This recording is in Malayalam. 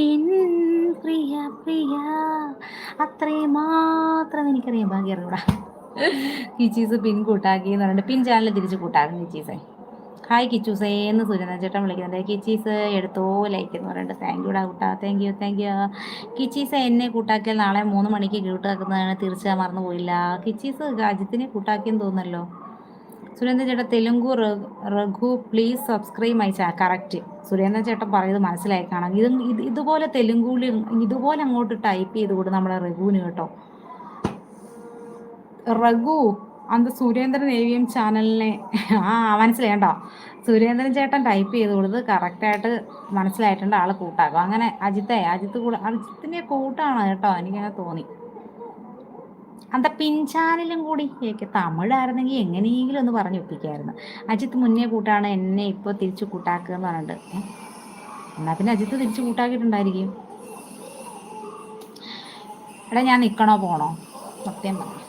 എൻ പ്രിയ പ്രിയ അത്രയും മാത്രം എനിക്കറിയാം, ബാക്കി അറിയൂടാ. കിച്ചീസ് പിൻ കൂട്ടാക്കി എന്ന് പറഞ്ഞിട്ട് പിൻ ചാനൽ തിരിച്ച് കൂട്ടാക്കും കിച്ചീസേ. ഹായ് കിച്ചൂസേ എന്ന് സുരേന്ദ്രൻ ചേട്ടൻ വിളിക്കുന്നുണ്ട്. കിച്ചീസ് എടുത്തോ ലൈക്ക് എന്ന് പറഞ്ഞിട്ട് താങ്ക് യുടാ കൂട്ടാ, താങ്ക് യു താങ്ക് യു. കിച്ചീസ് എന്നെ കൂട്ടാക്കിയാൽ നാളെ 3 മണിക്ക് കൂട്ടാക്കുന്നതാണ്, തീർച്ചയായും മറന്നു പോയില്ല. കിച്ചീസ് അജിത്തിനെ കൂട്ടാക്കിയെന്ന് തോന്നല്ലോ. സുരേന്ദ്രൻ ചേട്ടൻ Telugu Raghu please subscribe my channel. Correct, Surendran ചേട്ടൻ പറയുന്നത് മനസ്സിലായി കാണാം. ഇതുപോലെ തെലുങ്കുവിൽ ഇതുപോലെ അങ്ങോട്ട് ടൈപ്പ് ചെയ്ത് കൊടു നമ്മുടെ രഘുവിന് കേട്ടോ. രഘു അന്ത സുരേന്ദ്രൻ AVM ചാനലിനെ മനസ്സിലായി കേട്ടോ. സുരേന്ദ്രൻ ചേട്ടൻ ടൈപ്പ് ചെയ്ത് കൊടുത്ത് കറക്റ്റായിട്ട് മനസ്സിലായിട്ടുണ്ട്, ആൾ കൂട്ടാക്കും. അങ്ങനെ അജിത്തിനെ കൂട്ടാണ് കേട്ടോ, എനിക്കങ്ങനെ തോന്നി. അന്ത പിൻചാനലും കൂടി തമിഴായിരുന്നെങ്കിൽ എങ്ങനെയെങ്കിലും ഒന്ന് പറഞ്ഞു ഒപ്പിക്കായിരുന്നു. അജിത്ത് മുന്നേ കൂട്ടാണ്, എന്നെ ഇപ്പോൾ തിരിച്ച് കൂട്ടാക്കുക എന്ന് പറഞ്ഞിട്ട്. എന്നാൽ പിന്നെ അജിത്ത് തിരിച്ച് കൂട്ടാക്കിയിട്ടുണ്ടായിരിക്കും. എടാ ഞാൻ നിൽക്കണോ പോണോ? സത്യം പറഞ്ഞു.